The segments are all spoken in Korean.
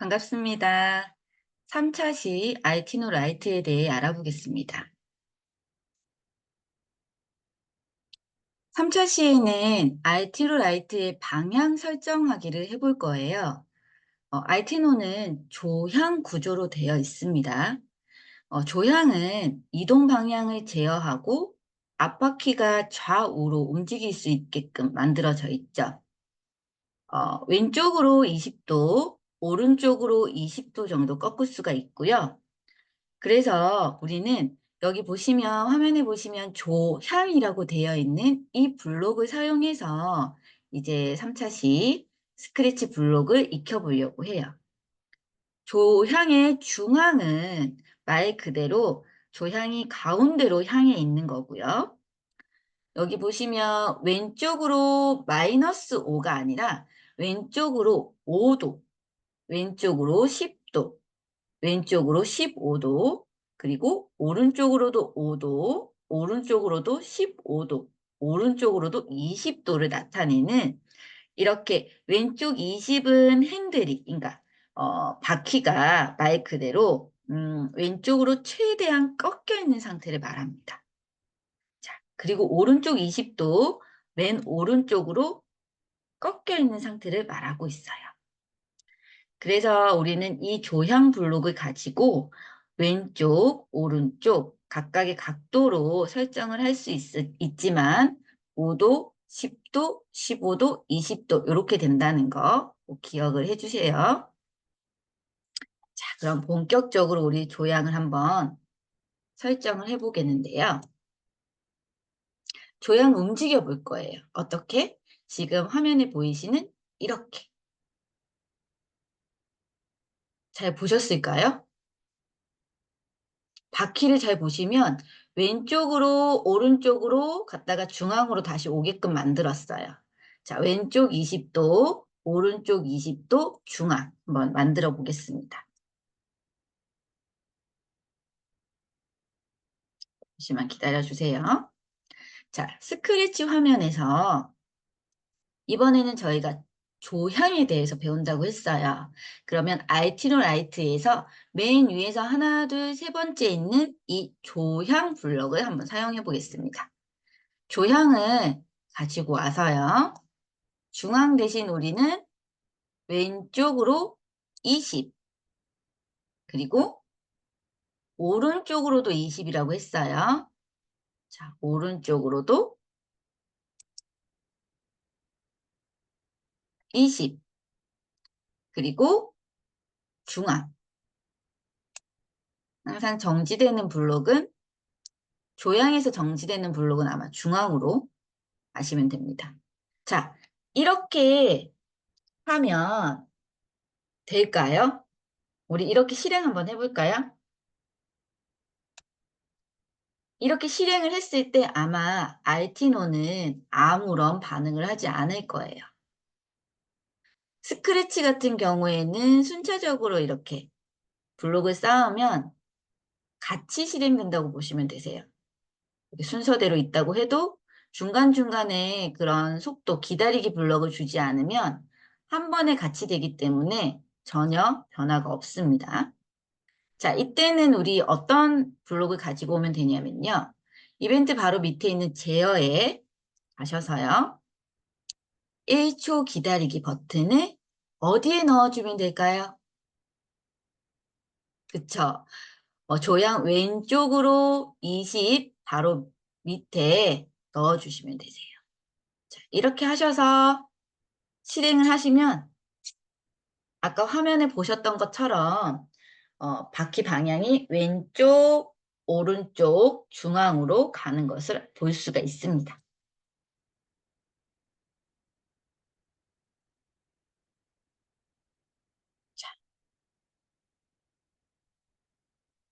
반갑습니다. 3차 시 알티노 라이트에 대해 알아보겠습니다. 3차 시에는 알티노 라이트의 방향 설정하기를 해볼 거예요. 알티노는 조향 구조로 되어 있습니다. 조향은 이동 방향을 제어하고 앞바퀴가 좌우로 움직일 수 있게끔 만들어져 있죠. 왼쪽으로 20도, 오른쪽으로 20도 정도 꺾을 수가 있고요. 그래서 우리는 여기 보시면 화면에 보시면 조향이라고 되어 있는 이 블록을 사용해서 이제 3차 시 스크래치 블록을 익혀 보려고 해요. 조향의 중앙은 말 그대로 조향이 가운데로 향해 있는 거고요. 여기 보시면 왼쪽으로 마이너스 5가 아니라 왼쪽으로 5도, 왼쪽으로 10도, 왼쪽으로 15도, 그리고 오른쪽으로도 5도, 오른쪽으로도 15도, 오른쪽으로도 20도를 나타내는 이렇게 왼쪽 20은 핸들이, 그러니까 바퀴가 말 그대로 왼쪽으로 최대한 꺾여 있는 상태를 말합니다. 자, 그리고 오른쪽 20도 맨 오른쪽으로 꺾여 있는 상태를 말하고 있어요. 그래서 우리는 이 조향 블록을 가지고 왼쪽, 오른쪽 각각의 각도로 설정을 할 수 있지만 5도, 10도, 15도, 20도 이렇게 된다는 거 꼭 기억을 해주세요. 자, 그럼 본격적으로 우리 조향을 한번 설정을 해보겠는데요. 조향 움직여 볼 거예요. 어떻게? 지금 화면에 보이시는 이렇게. 잘 보셨을까요? 바퀴를 잘 보시면 왼쪽으로 오른쪽으로 갔다가 중앙으로 다시 오게끔 만들었어요. 자, 왼쪽 20도, 오른쪽 20도, 중앙 한번 만들어 보겠습니다. 잠시만 기다려 주세요. 자, 스크래치 화면에서 이번에는 저희가 조향에 대해서 배운다고 했어요. 그러면 알티노 라이트에서 맨 위에서 하나, 둘, 세 번째 있는 이 조향 블럭을 한번 사용해 보겠습니다. 조향을 가지고 와서요. 중앙 대신 우리는 왼쪽으로 20, 그리고 오른쪽으로도 20이라고 했어요. 자, 오른쪽으로도 20, 그리고 중앙. 항상 정지되는 블록은 조향에서 정지되는 블록은 아마 중앙으로 아시면 됩니다. 자, 이렇게 하면 될까요? 우리 이렇게 실행 한번 해볼까요? 이렇게 실행을 했을 때 아마 알티노는 아무런 반응을 하지 않을 거예요. 스크래치 같은 경우에는 순차적으로 이렇게 블록을 쌓으면 같이 실행된다고 보시면 되세요. 이렇게 순서대로 있다고 해도 중간중간에 그런 속도, 기다리기 블록을 주지 않으면 한 번에 같이 되기 때문에 전혀 변화가 없습니다. 자, 이때는 우리 어떤 블록을 가지고 오면 되냐면요. 이벤트 바로 밑에 있는 제어에 가셔서요. 1초 기다리기 버튼을 어디에 넣어주면 될까요? 그쵸? 조향 왼쪽으로 20 바로 밑에 넣어주시면 되세요. 자, 이렇게 하셔서 실행을 하시면 아까 화면에 보셨던 것처럼 바퀴 방향이 왼쪽, 오른쪽, 중앙으로 가는 것을 볼 수가 있습니다.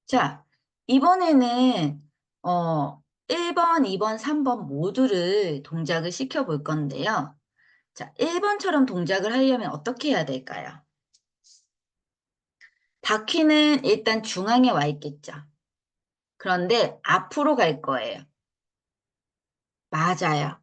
자, 이번에는 1번, 2번, 3번 모두를 동작을 시켜 볼 건데요. 자, 1번처럼 동작을 하려면 어떻게 해야 될까요? 바퀴는 일단 중앙에 와 있겠죠. 그런데 앞으로 갈 거예요. 맞아요.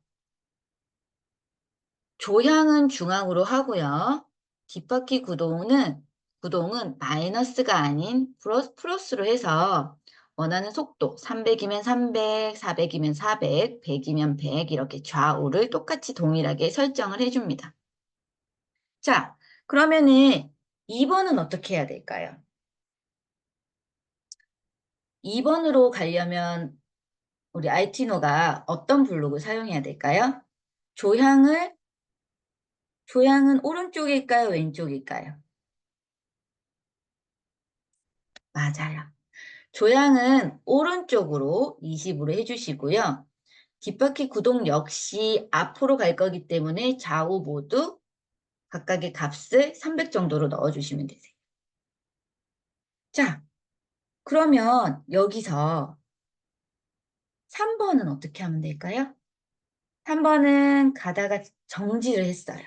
조향은 중앙으로 하고요. 뒷바퀴 구동은 구동은 마이너스가 아닌 플러스로 해서 원하는 속도 300이면 300, 400이면 400, 100이면 100 이렇게 좌우를 똑같이 동일하게 설정을 해줍니다. 자, 그러면은 2번은 어떻게 해야 될까요? 2번으로 가려면 우리 알티노가 어떤 블록을 사용해야 될까요? 조향은 오른쪽일까요? 왼쪽일까요? 맞아요. 조향은 오른쪽으로 20으로 해주시고요. 뒷바퀴 구동 역시 앞으로 갈 거기 때문에 좌우 모두 각각의 값을 300 정도로 넣어주시면 되세요. 자, 그러면 여기서 3번은 어떻게 하면 될까요? 3번은 가다가 정지를 했어요.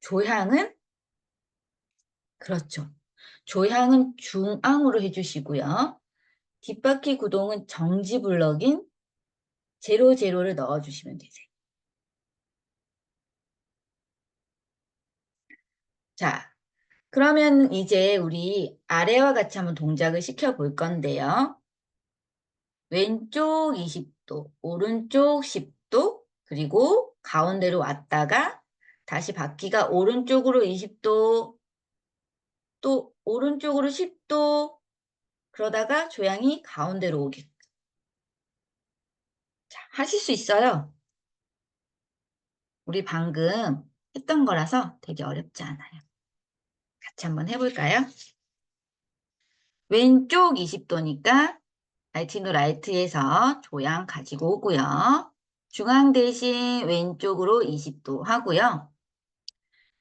조향은 그렇죠. 조향은 중앙으로 해주시고요. 뒷바퀴 구동은 정지 블럭인 00를 넣어주시면 되세요. 자, 그러면 이제 우리 아래와 같이 한번 동작을 시켜볼 건데요. 왼쪽 20도, 오른쪽 10도, 그리고 가운데로 왔다가 다시 바퀴가 오른쪽으로 20도, 또 오른쪽으로 10도, 그러다가 조향이 가운데로 오게. 자, 하실 수 있어요. 우리 방금 했던 거라서 되게 어렵지 않아요. 같이 한번 해볼까요? 왼쪽 20도니까 라이트노 라이트에서 조향 가지고 오고요. 중앙 대신 왼쪽으로 20도 하고요.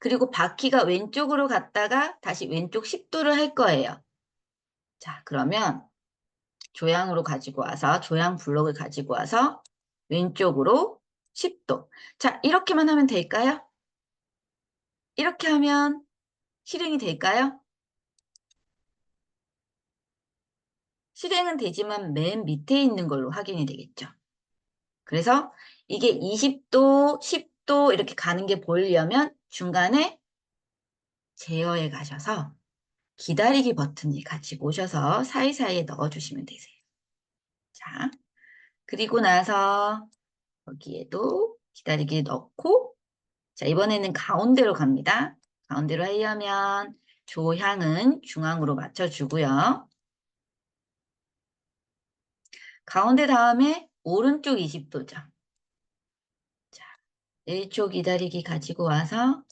그리고 바퀴가 왼쪽으로 갔다가 다시 왼쪽 10도를 할 거예요. 자, 그러면 조향으로 가지고 와서 조향 블록을 가지고 와서 왼쪽으로 10도. 자, 이렇게만 하면 될까요? 이렇게 하면 실행이 될까요? 실행은 되지만 맨 밑에 있는 걸로 확인이 되겠죠. 그래서 이게 20도, 10도 이렇게 가는 게 보이려면 중간에 제어에 가셔서 기다리기 버튼을 가지고 오셔서 사이사이에 넣어주시면 되세요. 자, 그리고 나서 여기에도 기다리기 넣고 자, 이번에는 가운데로 갑니다. 가운데로 하려면 조향은 중앙으로 맞춰주고요. 가운데 다음에 오른쪽 20도죠. 자, 1초 기다리기 가지고 와서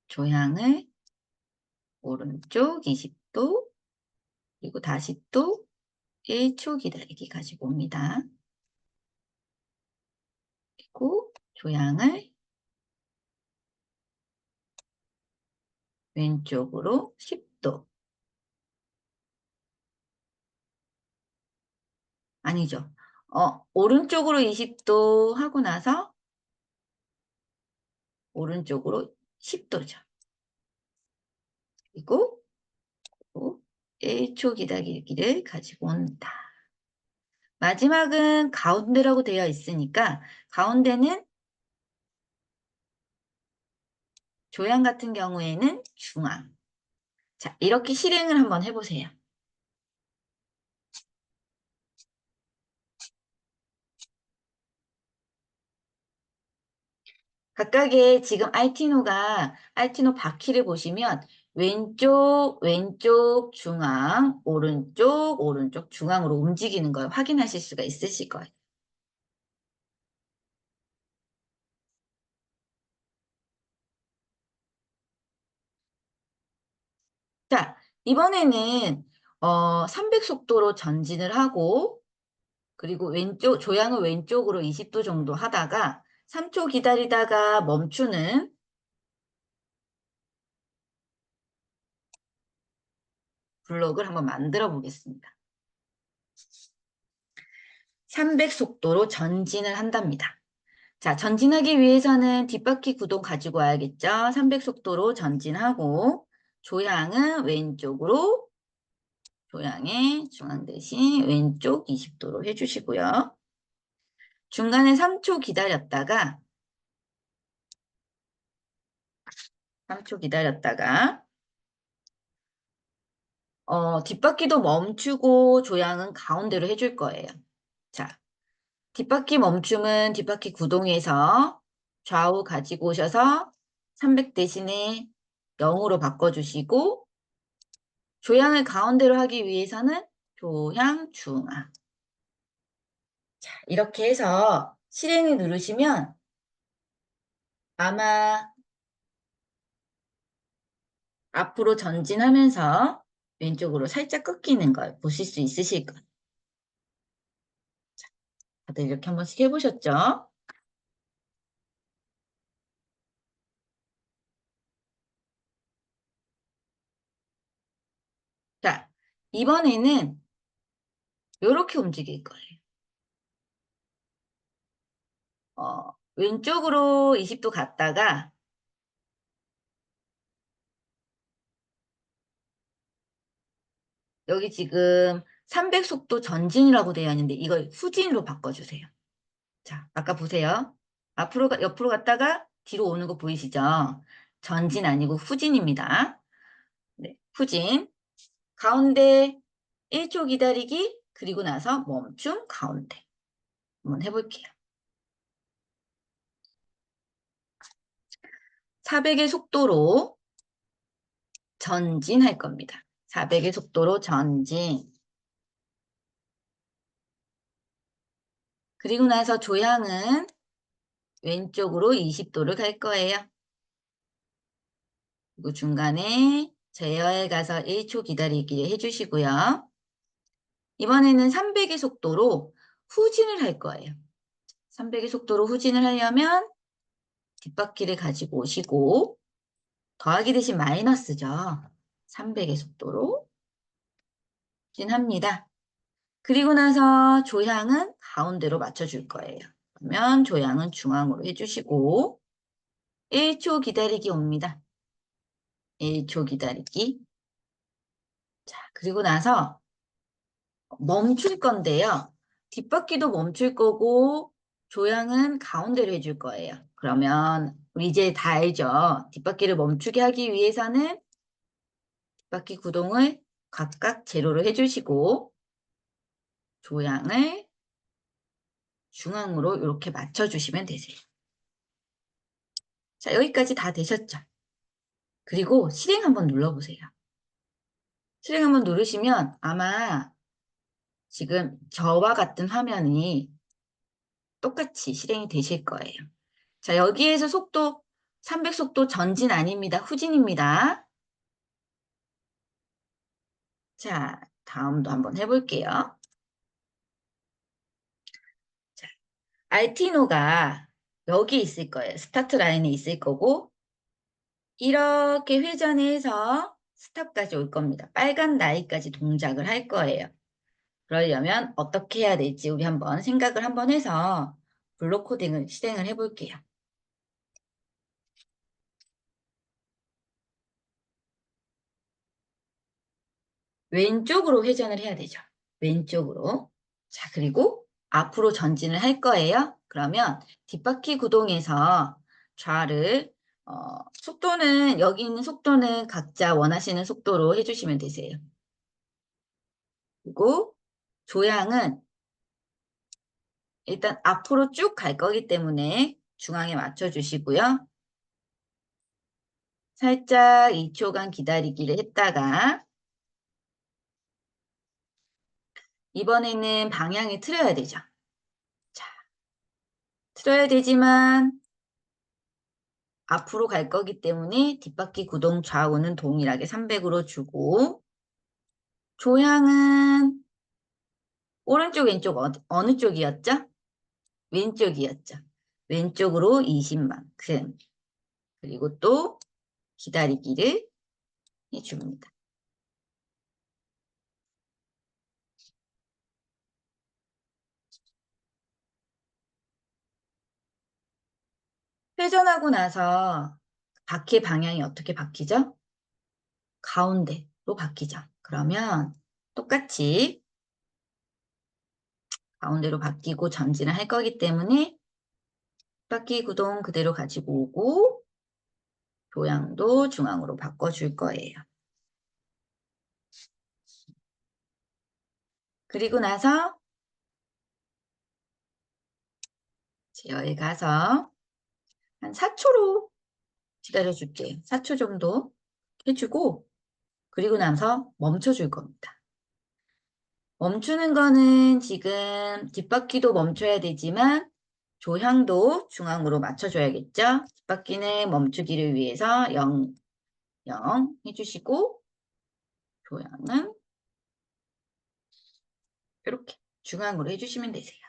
조향을 오른쪽 20도 그리고 다시 또 1초 기다리기 가지고 옵니다. 그리고 조향을 왼쪽으로 10도 아니죠. 오른쪽으로 20도 하고 나서 오른쪽으로 10도죠. 그리고 1초 기다리기를 가지고 온다. 마지막은 가운데라고 되어 있으니까 가운데는 조향 같은 경우에는 중앙. 자, 이렇게 실행을 한번 해보세요. 각각의 지금 알티노 바퀴를 보시면 왼쪽, 왼쪽, 중앙, 오른쪽, 오른쪽, 중앙으로 움직이는 걸 확인하실 수가 있으실 거예요. 자, 이번에는 300 속도로 전진을 하고 그리고 조향을 왼쪽으로 20도 정도 하다가 3초 기다리다가 멈추는 블록을 한번 만들어 보겠습니다. 300 속도로 전진을 한답니다. 자, 전진하기 위해서는 뒷바퀴 구동 가지고 와야겠죠. 300 속도로 전진하고 조향은 왼쪽으로 조향의 중앙 대신 왼쪽 20도로 해주시고요. 중간에 3초 기다렸다가 3초 기다렸다가 뒷바퀴도 멈추고 조향은 가운데로 해줄 거예요. 자, 뒷바퀴 멈춤은 뒷바퀴 구동에서 좌우 가지고 오셔서 300 대신에 0으로 바꿔주시고 조향을 가운데로 하기 위해서는 조향 중앙. 자, 이렇게 해서 실행을 누르시면 아마 앞으로 전진하면서 왼쪽으로 살짝 꺾이는 걸 보실 수 있으실 거예요. 다들 이렇게 한 번씩 해보셨죠? 자, 이번에는 이렇게 움직일 거예요. 왼쪽으로 20도 갔다가 여기 지금 300 속도 전진이라고 되어 있는데 이걸 후진으로 바꿔주세요. 자, 아까 보세요. 옆으로 갔다가 뒤로 오는 거 보이시죠? 전진 아니고 후진입니다. 네, 후진. 가운데 1초 기다리기, 그리고 나서 멈춤, 가운데. 한번 해볼게요. 400의 속도로 전진할 겁니다. 400의 속도로 전진. 그리고 나서 조향은 왼쪽으로 20도를 갈 거예요. 그리고 중간에 제어에 가서 1초 기다리기 해주시고요. 이번에는 300의 속도로 후진을 할 거예요. 300의 속도로 후진을 하려면 뒷바퀴를 가지고 오시고 더하기 대신 마이너스죠. 300의 속도로 후진합니다. 그리고 나서 조향은 가운데로 맞춰줄 거예요. 그러면 조향은 중앙으로 해주시고 1초 기다리기 옵니다. 1초 기다리기. 자, 그리고 나서 멈출 건데요. 뒷바퀴도 멈출 거고 조향은 가운데로 해줄 거예요. 그러면 우리 이제 다 알죠? 뒷바퀴를 멈추게 하기 위해서는 뒷바퀴 구동을 각각 제로로 해주시고 조향을 중앙으로 이렇게 맞춰주시면 되세요. 자, 여기까지 다 되셨죠? 그리고 실행 한번 눌러보세요. 실행 한번 누르시면 아마 지금 저와 같은 화면이 똑같이 실행이 되실 거예요. 자, 여기에서 속도 300 속도 전진 아닙니다. 후진입니다. 자, 다음도 한번 해볼게요. 자, 알티노가 여기 있을 거예요. 스타트 라인에 있을 거고 이렇게 회전해서 스탑까지 올 겁니다. 빨간 라인까지 동작을 할 거예요. 그러려면 어떻게 해야 될지 우리 한번 생각을 한번 해서 블록 코딩을 실행을 해볼게요. 왼쪽으로 회전을 해야 되죠. 왼쪽으로. 자, 그리고 앞으로 전진을 할 거예요. 그러면 뒷바퀴 구동에서 좌를 속도는 여기 있는 속도는 각자 원하시는 속도로 해주시면 되세요. 그리고 조향은 일단 앞으로 쭉 갈 거기 때문에 중앙에 맞춰주시고요. 살짝 2초간 기다리기를 했다가 이번에는 방향을 틀어야 되죠. 자, 틀어야 되지만 앞으로 갈 거기 때문에 뒷바퀴 구동 좌우는 동일하게 300으로 주고 조향은 오른쪽 왼쪽 어느 쪽이었죠? 왼쪽이었죠. 왼쪽으로 20만큼 그리고 또 기다리기를 해줍니다. 회전하고 나서 바퀴 방향이 어떻게 바뀌죠? 가운데로 바뀌죠. 그러면 똑같이 가운데로 바뀌고 전진을 할 거기 때문에 뒷바퀴 구동 그대로 가지고 오고 조향도 중앙으로 바꿔줄 거예요. 그리고 나서 제어에 가서 한 4초로 기다려줄게요. 4초 정도 해주고 그리고 나서 멈춰줄 겁니다. 멈추는 거는 지금 뒷바퀴도 멈춰야 되지만 조향도 중앙으로 맞춰줘야겠죠? 뒷바퀴는 멈추기를 위해서 0, 0 해주시고 조향은 이렇게 중앙으로 해주시면 되세요.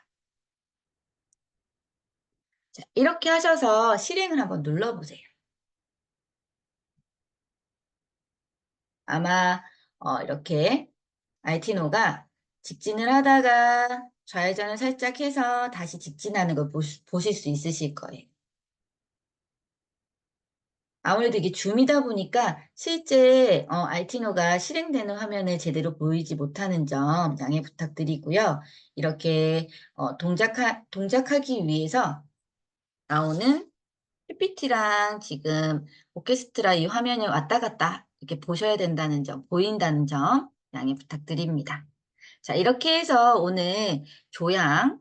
자, 이렇게 하셔서 실행을 한번 눌러보세요. 아마 이렇게 알티노가 직진을 하다가 좌회전을 살짝 해서 다시 직진하는 걸 보실 수 있으실 거예요. 아무래도 이게 줌이다 보니까 실제 알티노가 실행되는 화면을 제대로 보이지 못하는 점 양해 부탁드리고요. 이렇게 동작하기 위해서 나오는 PPT랑 지금 오케스트라 이 화면을 왔다 갔다 이렇게 보셔야 된다는 점, 보인다는 점 양해 부탁드립니다. 자, 이렇게 해서 오늘 조향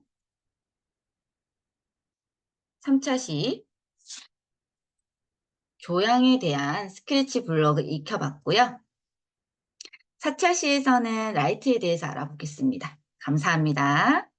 3차시 조향에 대한 스크래치 블럭을 익혀봤고요. 4차시에서는 라이트에 대해서 알아보겠습니다. 감사합니다.